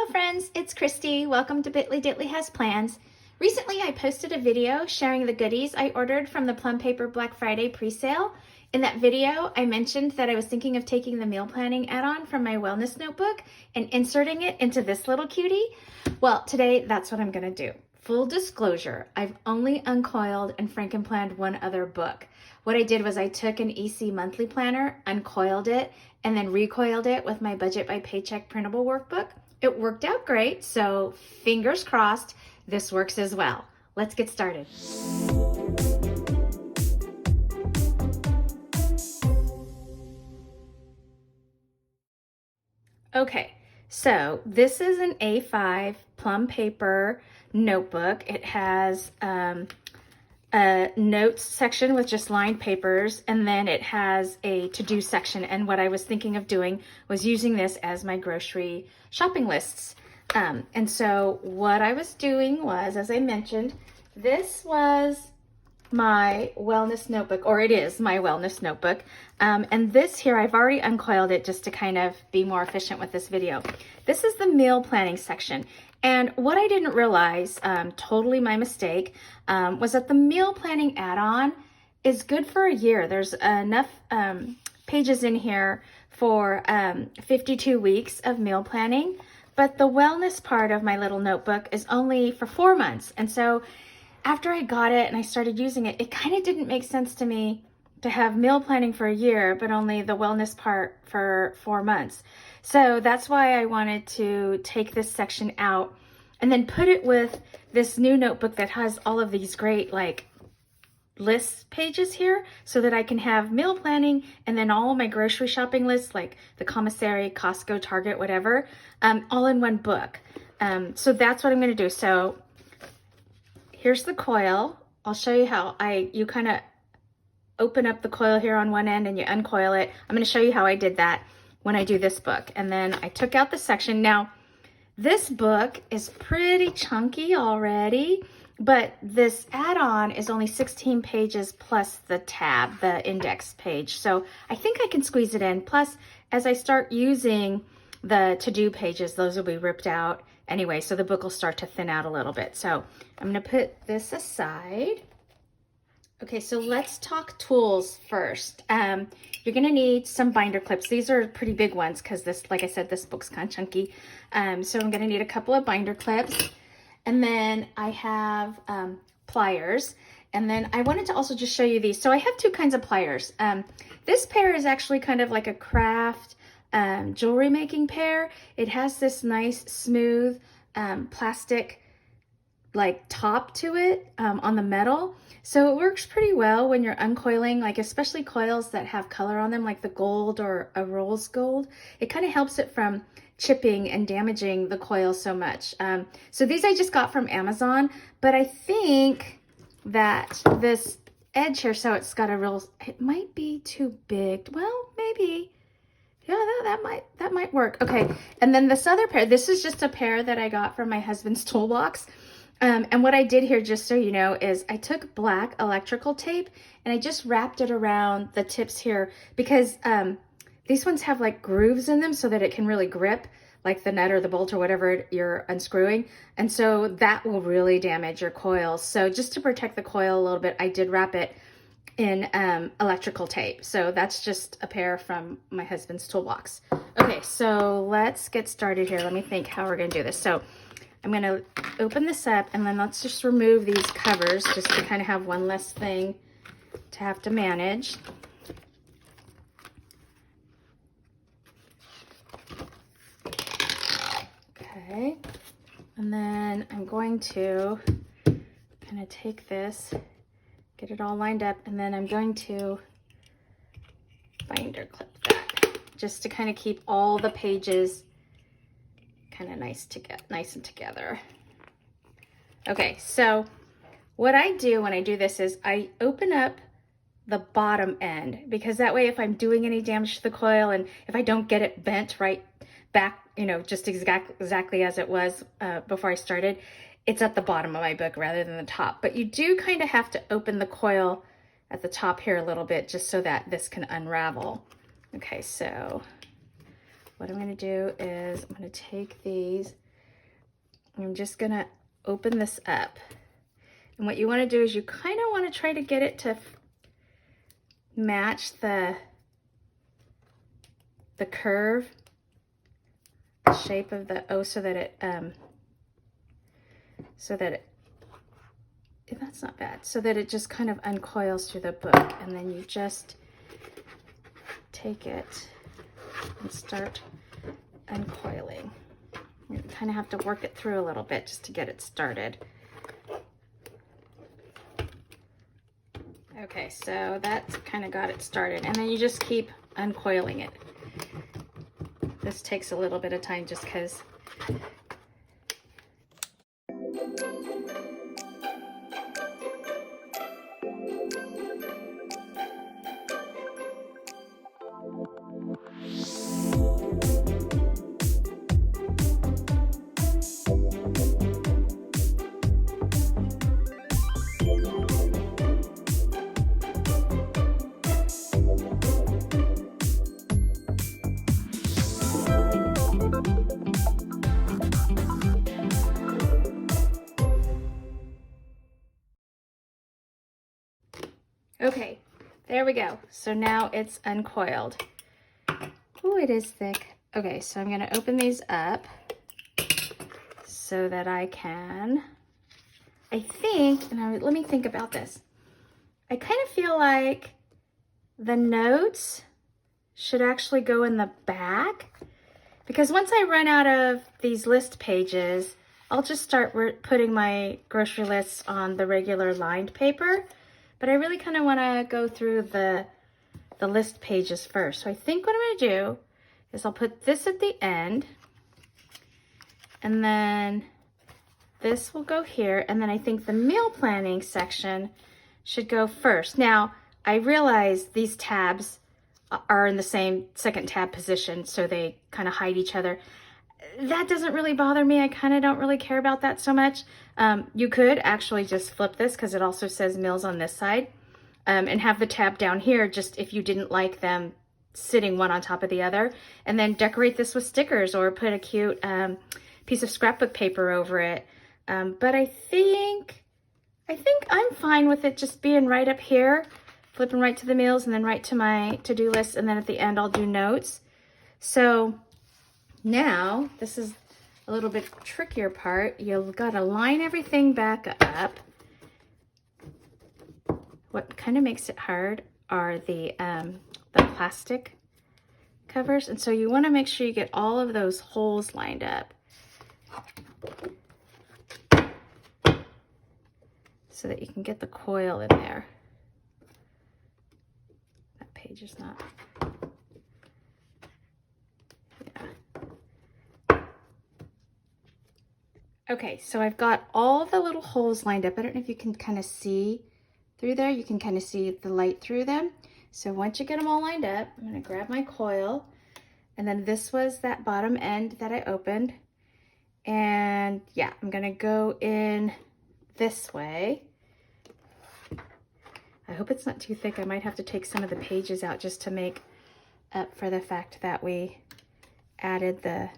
friends, it's Christy. Welcome to Bitly Ditley Has Plans. Recently I posted a video sharing the goodies I ordered from the Plum Paper Black Friday pre-sale. In that video, I mentioned that I was thinking of taking the meal planning add-on from my wellness notebook and inserting it into this little cutie. Well, today that's what I'm gonna do. Full disclosure, I've only uncoiled and frankenplanned one other book. What I did was I took an EC monthly planner, uncoiled it, and then recoiled it with my Budget by Paycheck printable workbook. It worked out great, so fingers crossed this works as well. Let's get started. Okay, so this is an A5 plum paper notebook. It has a notes section with just lined papers, and then it has a to-do section. And what I was thinking of doing was using this as my grocery shopping lists. And so what I was doing was, as I mentioned, this was my wellness notebook, or it is my wellness notebook. And this here, I've already uncoiled it just to kind of be more efficient with this video. This is the meal planning section. And what I didn't realize, totally my mistake, was that the meal planning add-on is good for a year. There's enough pages in here for 52 weeks of meal planning, but the wellness part of my little notebook is only for 4 months. And so after I got it and I started using it, it kind of didn't make sense to me to have meal planning for a year, but only the wellness part for 4 months. So that's why I wanted to take this section out and then put it with this new notebook that has all of these great like list pages here, so that I can have meal planning and then all of my grocery shopping lists, like the commissary, Costco, Target, whatever, all in one book. So that's what I'm going to do. So here's the coil. I'll show you how you kind of open up the coil here on one end and you uncoil it. I'm going to show you how I did that when I do this book. And then I took out the section. Now, this book is pretty chunky already, but this add-on is only 16 pages plus the tab, the index page. So I think I can squeeze it in. Plus, as I start using the to-do pages, those will be ripped out anyway, so the book will start to thin out a little bit. So I'm going to put this aside. Okay, so let's talk tools first. You're gonna need some binder clips. These are pretty big ones because this, like I said, this book's kind of chunky. So I'm gonna need a couple of binder clips. And then I have pliers. And then I wanted to also just show you these. So I have two kinds of pliers. This pair is actually kind of like a craft jewelry making pair. It has this nice smooth plastic like top to it on the metal. So it works pretty well when you're uncoiling, like especially coils that have color on them, like the gold or a rose gold. It kind of helps it from chipping and damaging the coil so much. So these I just got from Amazon, but I think that this edge here, so it's got a real, it might be too big. Well, maybe. Yeah, that might work. Okay, and then this other pair, this is just a pair that I got from my husband's toolbox. And what I did here, just so you know, is I took black electrical tape and I just wrapped it around the tips here because these ones have like grooves in them so that it can really grip like the nut or the bolt or whatever you're unscrewing. And so that will really damage your coils. So just to protect the coil a little bit, I did wrap it in electrical tape. So that's just a pair from my husband's toolbox. Okay, so let's get started here. Let me think how we're gonna do this. So I'm gonna open this up and then let's just remove these covers just to kind of have one less thing to have to manage. Okay, and then I'm going to kind of take this, get it all lined up, and then I'm going to binder clip that just to kind of keep all the pages kind of nice and together. Okay, so what I do when I do this is I open up the bottom end, because that way if I'm doing any damage to the coil and if I don't get it bent right back, you know, just exactly as it was before I started, it's at the bottom of my book rather than the top. But you do kind of have to open the coil at the top here a little bit just so that this can unravel. Okay, so what I'm going to do is I'm going to take these I'm just gonna open this up. And what you wanna do is you kind of wanna try to get it to match the curve, the shape of the O, so that it, that's not bad, so that it just kind of uncoils through the book. And then you just take it and start uncoiling. You kind of have to work it through a little bit just to get it started. Okay, so that's kind of got it started, and then you just keep uncoiling it. This takes a little bit of time just because okay, there we go. So now it's uncoiled. Oh, it is thick. Okay, so I'm gonna open these up so that I can, I think, and let me think about this. I kind of feel like the notes should actually go in the back, because once I run out of these list pages, I'll just start putting my grocery lists on the regular lined paper. But I really kind of want to go through the list pages first. So I think what I'm going to do is I'll put this at the end, and then this will go here, and then I think the meal planning section should go first. Now, I realize these tabs are in the same second tab position, so they kind of hide each other. That doesn't really bother me. I kind of don't really care about that so much. You could actually just flip this, because it also says meals on this side, and have the tab down here just if you didn't like them sitting one on top of the other, and then decorate this with stickers or put a cute piece of scrapbook paper over it. But I think I'm fine with it just being right up here, flipping right to the meals and then right to my to-do list, and then at the end I'll do notes. So now this is a little bit trickier part. You've got to line everything back up. What kind of makes it hard are the plastic covers, and so you want to make sure you get all of those holes lined up so that you can get the coil in there. That page is not, yeah. Okay, so I've got all the little holes lined up. I don't know if you can kind of see through there. You can kind of see the light through them. So once you get them all lined up, I'm going to grab my coil, and then this was that bottom end that I opened. And yeah, I'm going to go in this way. I hope it's not too thick. I might have to take some of the pages out just to make up for the fact that we added the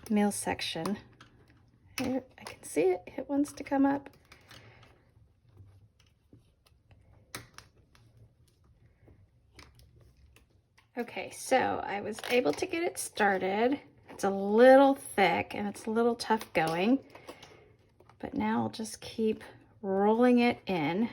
meal section. Here, I can see it. It wants to come up. Okay, so I was able to get it started. It's a little thick and it's a little tough going, but now I'll just keep rolling it in.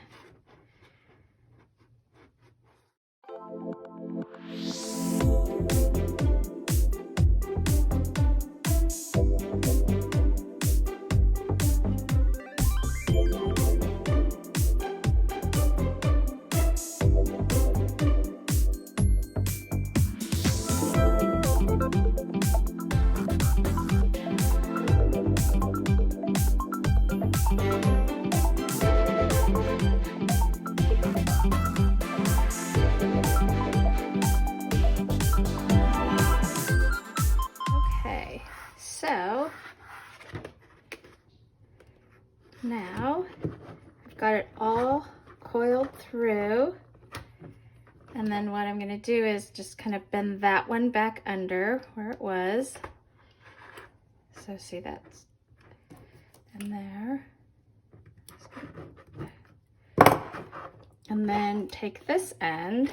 So now I've got it all coiled through, and then what I'm going to do is just kind of bend that one back under where it was. So see, that's in there. And then take this end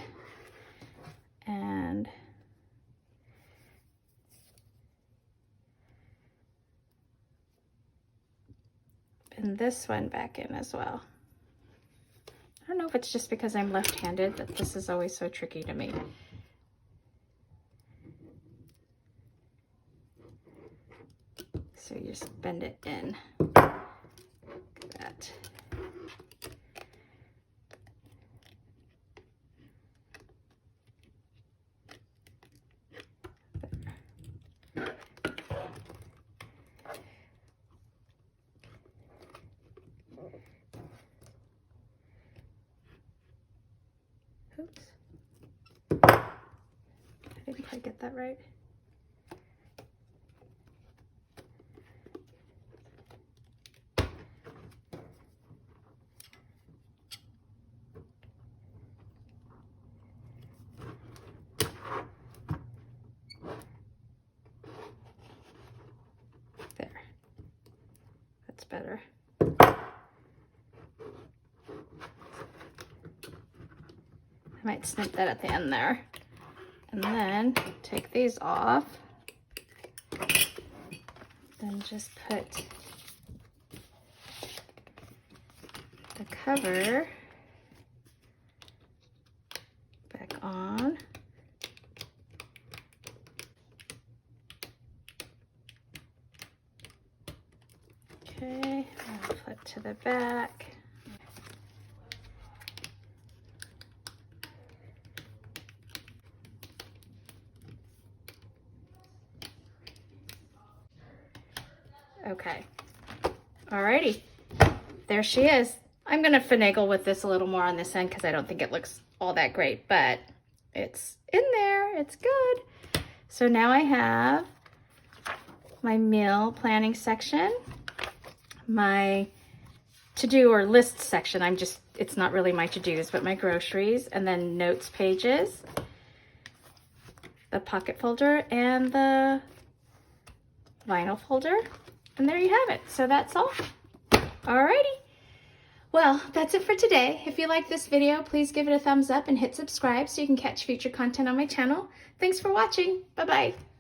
and pin this one back in as well. I don't know if it's just because I'm left-handed that this is always so tricky to me. So you just bend it in. Look at that. Oops. I didn't quite get that right. There. That's better. I might snip that at the end there. And then take these off. Then just put the cover back on. Okay, I'll flip to the back. Okay, alrighty, there she is. I'm gonna finagle with this a little more on this end because I don't think it looks all that great, but it's in there, it's good. So now I have my meal planning section, my to-do or list section. It's not really my to-dos, but my groceries, and then notes pages, the pocket folder, and the vinyl folder. And there you have it. So that's all. Alrighty. Well, that's it for today. If you like this video, please give it a thumbs up and hit subscribe so you can catch future content on my channel. Thanks for watching. Bye-bye.